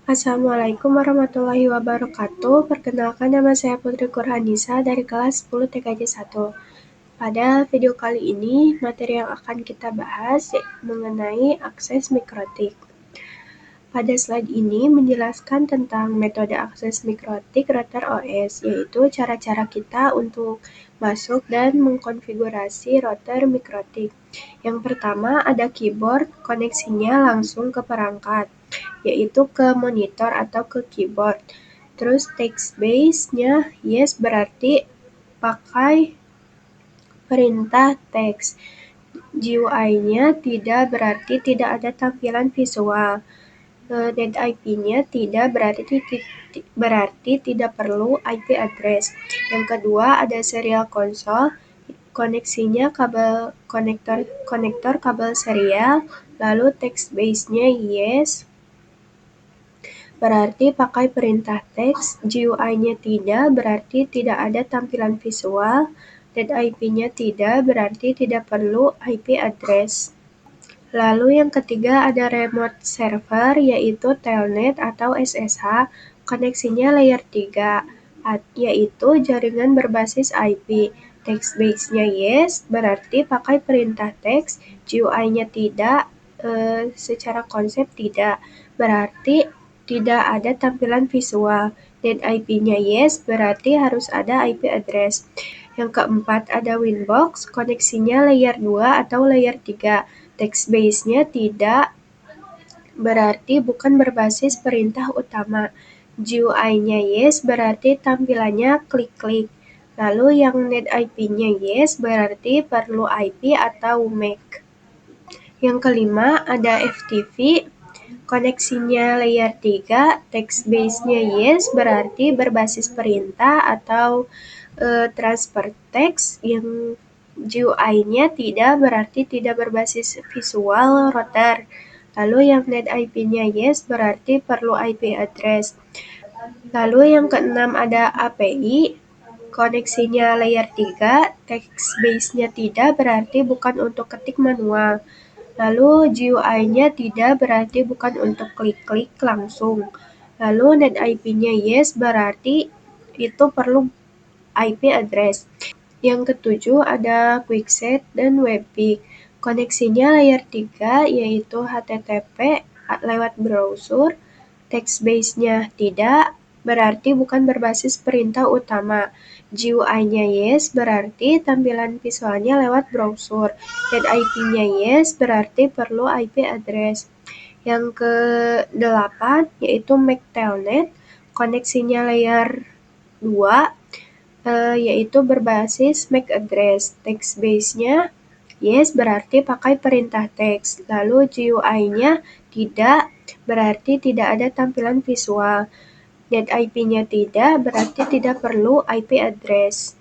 Assalamualaikum warahmatullahi wabarakatuh. Perkenalkan, nama saya Putri Kurhanisa dari kelas 10 TKJ 1. Pada video kali ini, materi yang akan kita bahas mengenai akses mikrotik. Pada slide ini menjelaskan tentang metode akses mikrotik router OS, yaitu cara-cara kita untuk masuk dan mengkonfigurasi router mikrotik. Yang pertama ada keyboard, koneksinya langsung ke perangkat, yaitu ke monitor atau ke keyboard. Terus text base-nya yes berarti pakai perintah teks. GUI-nya tidak berarti tidak ada tampilan visual. Net IP-nya tidak berarti tidak perlu IP address. Yang kedua ada serial console, koneksinya konektor kabel serial, lalu text base-nya yes berarti pakai perintah teks, GUI-nya tidak berarti tidak ada tampilan visual, dan IP-nya tidak berarti tidak perlu IP address. Lalu yang ketiga ada remote server, yaitu telnet atau SSH, koneksinya layer 3, yaitu jaringan berbasis IP. Text base-nya yes, berarti pakai perintah teks, GUI-nya tidak, secara konsep tidak, berarti tidak ada tampilan visual. Dan IP-nya yes, berarti harus ada IP address. Yang keempat ada Winbox, koneksinya layer 2 atau layer 3. Text base-nya tidak berarti bukan berbasis perintah utama. GUI-nya yes berarti tampilannya klik-klik. Lalu yang net IP-nya yes berarti perlu IP atau MAC. Yang kelima ada FTP, koneksinya layer 3, text base-nya yes berarti berbasis perintah atau transfer text. Yang GUI-nya tidak berarti tidak berbasis visual router. Lalu yang net IP-nya yes berarti perlu IP address. Lalu yang keenam ada API, koneksinya layer 3, text base-nya tidak berarti bukan untuk ketik manual. Lalu GUI-nya tidak berarti bukan untuk klik-klik langsung. Lalu net IP-nya yes berarti itu perlu IP address. Yang ketujuh ada Quickset dan Webpick. Koneksinya layer 3 yaitu HTTP lewat browser. Text base-nya tidak berarti bukan berbasis perintah utama. GUI-nya yes berarti tampilan visualnya lewat browser. Dan IP-nya yes berarti perlu IP address. Yang ke-8 yaitu MAC Telnet. Koneksinya layer 2 yaitu berbasis MAC address. Text base-nya yes berarti pakai perintah teks. Lalu GUI-nya tidak berarti tidak ada tampilan visual. Net IP-nya tidak berarti tidak perlu IP address.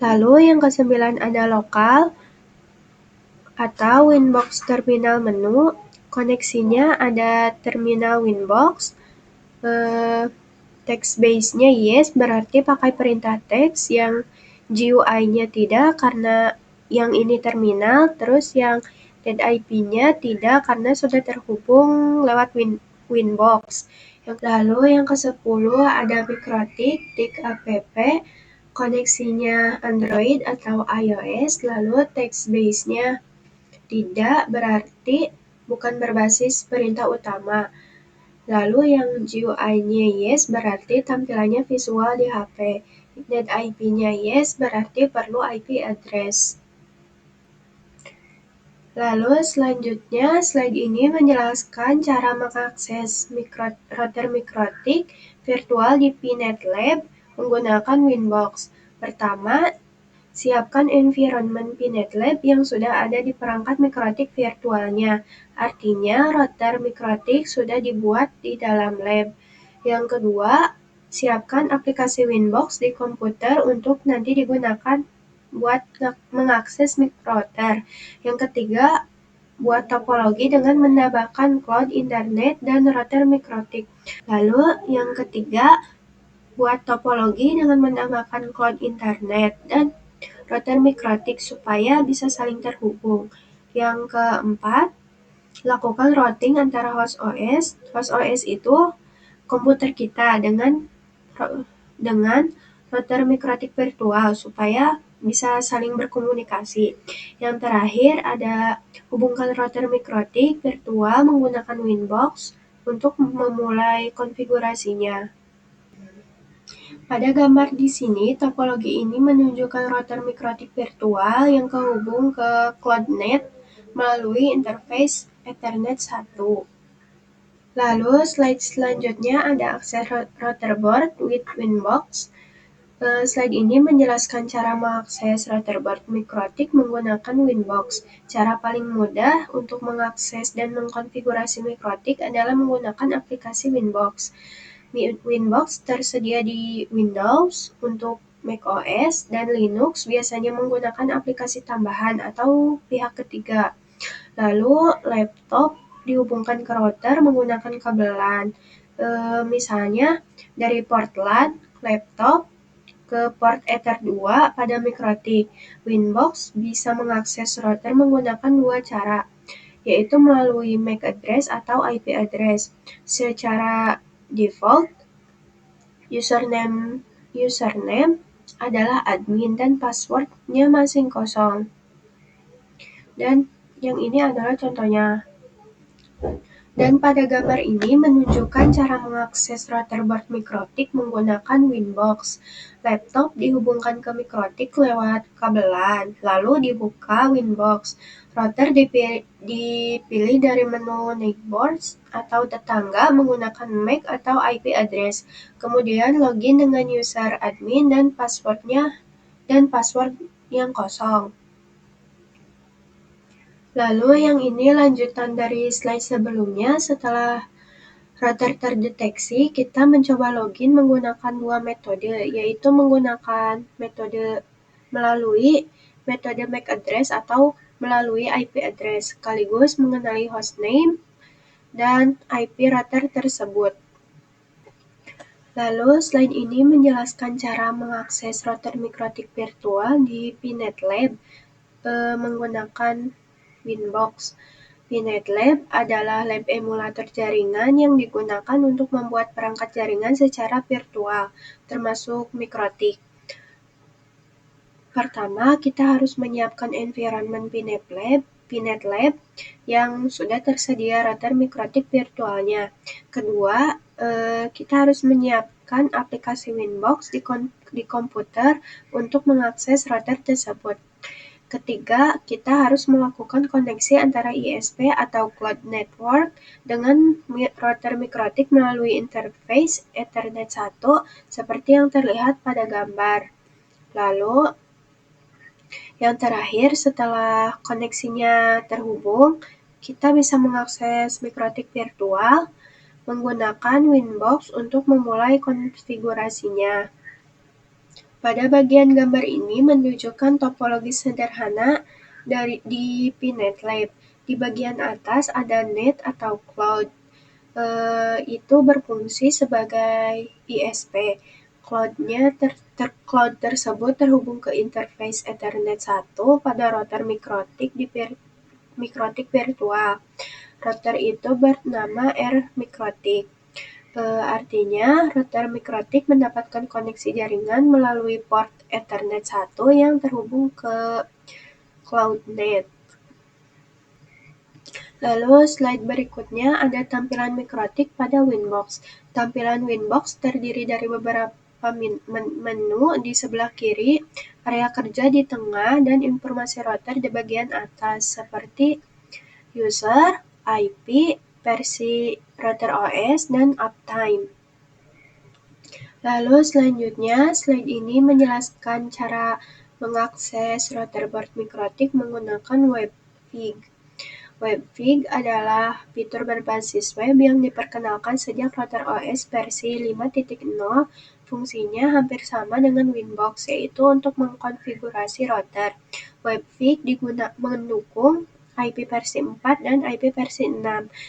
Lalu yang ke-9 ada lokal atau Winbox terminal menu. Koneksinya ada terminal Winbox. Text base-nya yes berarti pakai perintah teks. Yang GUI-nya tidak karena yang ini terminal. Terus yang net IP-nya tidak karena sudah terhubung lewat Winbox. Lalu yang ke-10 ada Mikrotik, Tik app, koneksinya Android atau iOS, lalu text base-nya tidak berarti bukan berbasis perintah utama. Lalu yang GUI-nya yes berarti tampilannya visual di HP. Net IP-nya yes berarti perlu IP address. Lalu selanjutnya, slide ini menjelaskan cara mengakses router mikrotik virtual di PNetLab menggunakan Winbox. Pertama, siapkan environment PNetLab yang sudah ada di perangkat mikrotik virtualnya. Artinya, router mikrotik sudah dibuat di dalam lab. Yang kedua, siapkan aplikasi Winbox di komputer untuk nanti digunakan buat mengakses router. Yang ketiga, buat topologi dengan menambahkan cloud internet dan router mikrotik. Lalu yang ketiga, buat topologi dengan menambahkan cloud internet dan router mikrotik supaya bisa saling terhubung. Yang keempat, lakukan routing antara host OS. Host OS itu komputer kita dengan router mikrotik virtual supaya bisa saling berkomunikasi. Yang terakhir ada hubungkan router mikrotik virtual menggunakan Winbox untuk memulai konfigurasinya. Pada gambar di sini, topologi ini menunjukkan router mikrotik virtual yang terhubung ke CloudNet melalui interface Ethernet 1. Lalu slide selanjutnya ada akses router board with Winbox. Slide ini menjelaskan cara mengakses router board mikrotik menggunakan Winbox. Cara paling mudah untuk mengakses dan mengkonfigurasi mikrotik adalah menggunakan aplikasi Winbox. Winbox tersedia di Windows, untuk macOS dan Linux biasanya menggunakan aplikasi tambahan atau pihak ketiga. Lalu laptop dihubungkan ke router menggunakan kabel LAN. Misalnya dari port LAN laptop ke port Ether 2 pada mikrotik. Winbox bisa mengakses router menggunakan dua cara, yaitu melalui MAC address atau IP address. Secara default, username adalah admin dan passwordnya masing kosong. Dan yang ini adalah contohnya. Dan pada gambar ini menunjukkan cara mengakses router board mikrotik menggunakan Winbox. Laptop dihubungkan ke mikrotik lewat kabel LAN, lalu dibuka Winbox. Router dipilih dari menu neighbors atau tetangga menggunakan MAC atau IP address. Kemudian login dengan user admin dan password yang kosong. Lalu yang ini lanjutan dari slide sebelumnya. Setelah router terdeteksi, kita mencoba login menggunakan dua metode, yaitu menggunakan melalui metode MAC address atau melalui IP address, sekaligus mengenali hostname dan IP router tersebut. Lalu slide ini menjelaskan cara mengakses router mikrotik virtual di PNetLab menggunakan Winbox. PNetLab adalah lab emulator jaringan yang digunakan untuk membuat perangkat jaringan secara virtual, termasuk mikrotik. Pertama, kita harus menyiapkan environment PNetLab yang sudah tersedia router mikrotik virtualnya. Kedua, kita harus menyiapkan aplikasi Winbox di komputer untuk mengakses router tersebut. Ketiga, kita harus melakukan koneksi antara ISP atau Cloud Network dengan router mikrotik melalui interface Ethernet 1 seperti yang terlihat pada gambar. Lalu, yang terakhir, setelah koneksinya terhubung, kita bisa mengakses mikrotik virtual menggunakan Winbox untuk memulai konfigurasinya. Pada bagian gambar ini menunjukkan topologi sederhana di PNetLab. Di bagian atas ada net atau cloud. Itu berfungsi sebagai ISP. Cloud tersebut terhubung ke interface Ethernet 1 pada router mikrotik virtual. Router itu bernama R-mikrotik. Artinya, router mikrotik mendapatkan koneksi jaringan melalui port Ethernet 1 yang terhubung ke CloudNet. Lalu slide berikutnya ada tampilan mikrotik pada Winbox. Tampilan Winbox terdiri dari beberapa menu di sebelah kiri, area kerja di tengah, dan informasi router di bagian atas seperti user, IP, versi router OS, dan uptime. Lalu selanjutnya, slide ini menjelaskan cara mengakses router board mikrotik menggunakan WebFig. WebFig adalah fitur berbasis web yang diperkenalkan sejak router OS versi 5.0. Fungsinya hampir sama dengan Winbox, yaitu untuk mengkonfigurasi router. WebFig mendukung IP versi 4 dan IP versi 6,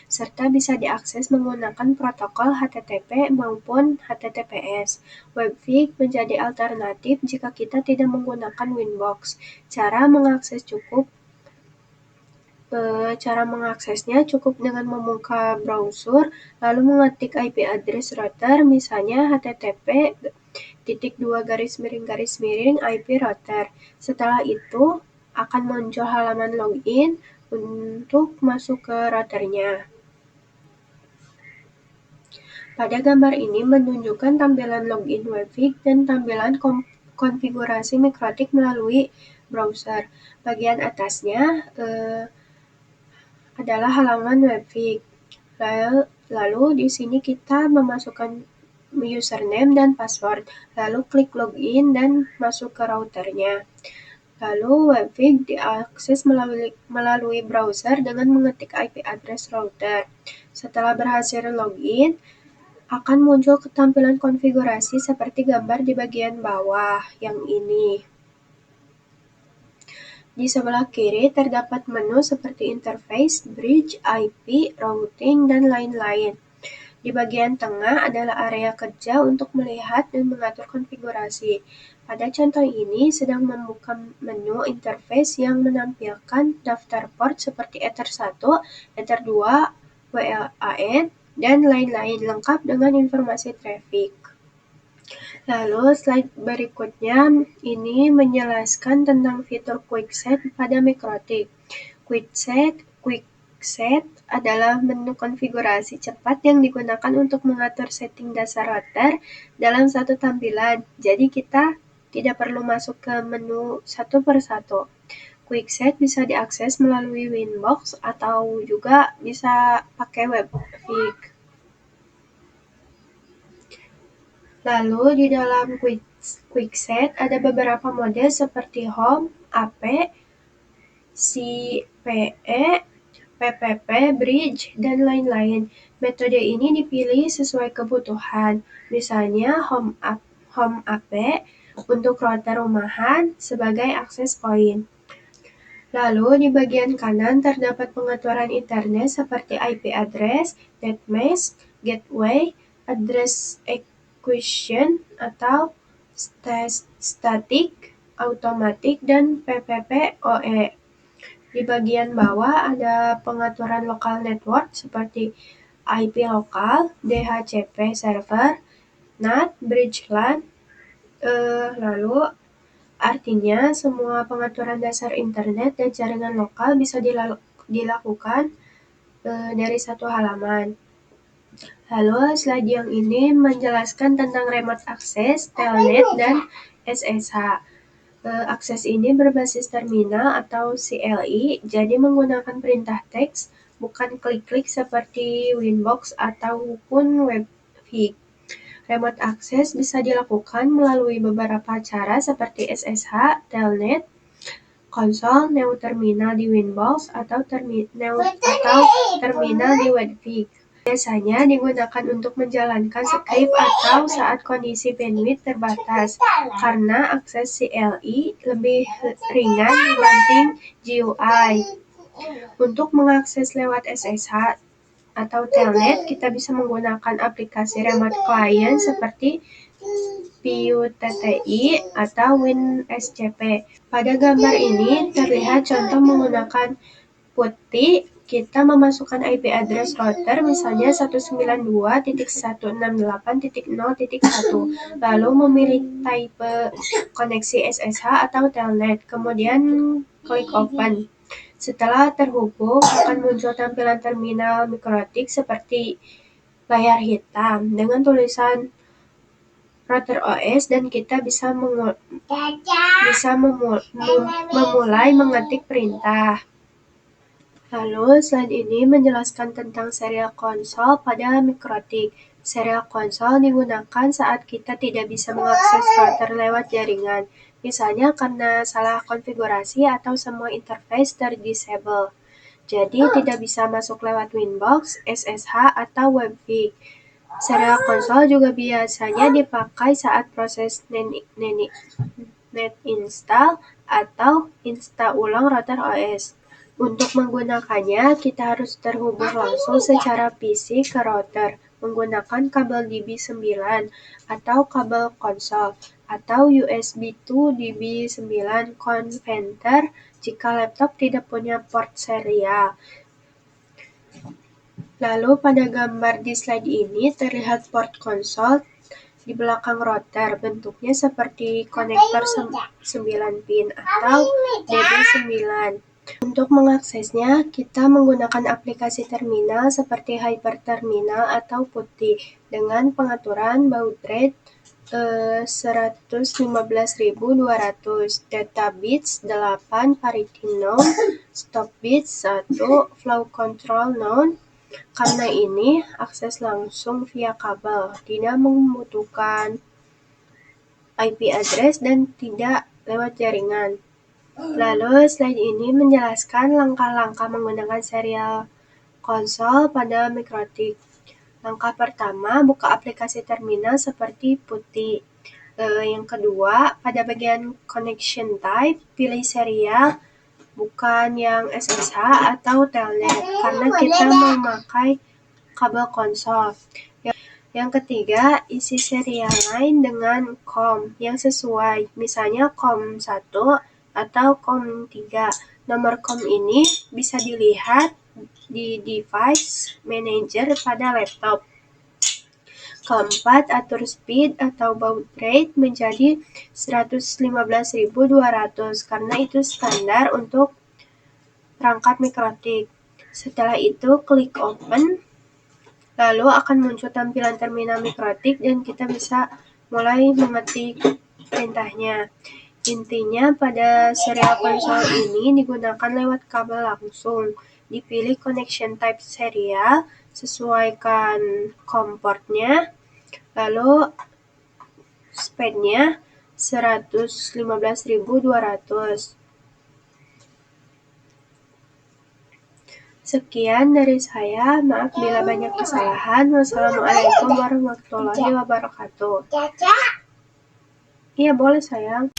serta bisa diakses menggunakan protokol HTTP maupun HTTPS. WebFig menjadi alternatif jika kita tidak menggunakan Winbox. Cara mengakses cukup Cara mengaksesnya cukup dengan membuka browser, lalu mengetik IP address router, misalnya http://IP router. Setelah itu, akan muncul halaman login untuk masuk ke routernya. Pada gambar ini menunjukkan tampilan login Webfig dan tampilan konfigurasi mikrotik melalui browser. Bagian atasnya adalah halaman Webfig. Lalu di sini kita memasukkan username dan password, lalu klik login dan masuk ke routernya. Lalu Webfig diakses melalui browser dengan mengetik IP address router. Setelah berhasil login, akan muncul tampilan konfigurasi seperti gambar di bagian bawah yang ini. Di sebelah kiri terdapat menu seperti interface, bridge, IP, routing, dan lain-lain. Di bagian tengah adalah area kerja untuk melihat dan mengatur konfigurasi. Pada contoh ini sedang membuka menu interface yang menampilkan daftar port seperti Ether1, Ether2, WLAN, dan lain-lain lengkap dengan informasi traffic. Lalu slide berikutnya ini menjelaskan tentang fitur QuickSet pada Mikrotik. QuickSet adalah menu konfigurasi cepat yang digunakan untuk mengatur setting dasar router dalam satu tampilan. Jadi kita tidak perlu masuk ke menu satu persatu. QuickSet bisa diakses melalui Winbox atau juga bisa pakai Webfig. Lalu di dalam QuickSet ada beberapa mode seperti Home, AP, CPE, PPP, Bridge, dan lain-lain. Metode ini dipilih sesuai kebutuhan. Misalnya Home AP untuk router rumahan sebagai akses point. Lalu di bagian kanan terdapat pengaturan internet seperti IP address, netmask, gateway, address acquisition atau static, automatic, dan PPPoE. Di bagian bawah ada pengaturan lokal network seperti IP lokal, DHCP server, NAT, bridge LAN, lalu artinya semua pengaturan dasar internet dan jaringan lokal bisa dilakukan dari satu halaman. Lalu slide yang ini menjelaskan tentang remote access, telnet, dan SSH. Akses ini berbasis terminal atau CLI, jadi menggunakan perintah teks, bukan klik-klik seperti Winbox ataupun Webfig. Remote access bisa dilakukan melalui beberapa cara seperti SSH, telnet, konsol, neo terminal di Winbox, atau terminal di Webfig. Biasanya digunakan untuk menjalankan script atau saat kondisi bandwidth terbatas, karena akses CLI lebih ringan dibanding GUI. Untuk mengakses lewat SSH atau telnet, kita bisa menggunakan aplikasi remote client seperti PuTTI atau WinSCP. Pada gambar ini terlihat contoh menggunakan PuTTI. Kita memasukkan IP address router misalnya 192.168.0.1, lalu memilih tipe koneksi SSH atau telnet, kemudian klik open. Setelah terhubung, akan muncul tampilan terminal Mikrotik seperti layar hitam dengan tulisan router OS, dan kita bisa memulai mengetik perintah. Lalu slide ini menjelaskan tentang serial konsol pada Mikrotik. Serial konsol digunakan saat kita tidak bisa mengakses router lewat jaringan, misalnya karena salah konfigurasi atau semua interface terdisable. Jadi tidak bisa masuk lewat Winbox, SSH, atau Webfig. Serial konsol juga biasanya dipakai saat proses net install atau install ulang router OS. Untuk menggunakannya, kita harus terhubung langsung secara PC ke router menggunakan kabel DB9 atau kabel konsol, atau USB to DB9 converter jika laptop tidak punya port serial. Lalu pada gambar di slide ini terlihat port konsol di belakang router, bentuknya seperti konektor 9 pin atau DB9. Untuk mengaksesnya, kita menggunakan aplikasi terminal seperti Hyperterminal atau PuTTY dengan pengaturan baud rate 115.200, data bits 8, parity known, stop bits 1, flow control known. Karena ini, akses langsung via kabel, tidak membutuhkan IP address dan tidak lewat jaringan. Lalu, slide ini menjelaskan langkah-langkah menggunakan serial konsol pada MikroTik. Langkah pertama, buka aplikasi terminal seperti PuTTY. Yang kedua, pada bagian connection type, pilih serial, bukan yang SSH atau telnet, karena kita memakai kabel konsol. Yang ketiga, isi serial line dengan COM yang sesuai, misalnya COM1 atau COM3. Nomor COM ini bisa dilihat di device manager pada laptop. Keempat, atur speed atau baud rate menjadi 115.200 karena itu standar untuk perangkat MikroTik. Setelah itu, klik open. Lalu akan muncul tampilan terminal MikroTik dan kita bisa mulai mengetik perintahnya. Intinya pada serial konsol ini digunakan lewat kabel langsung. Dipilih connection type serial, sesuaikan COM portnya, lalu speednya 115.200. Sekian dari saya, maaf bila banyak kesalahan. Wassalamualaikum warahmatullahi wabarakatuh. Iya boleh sayang.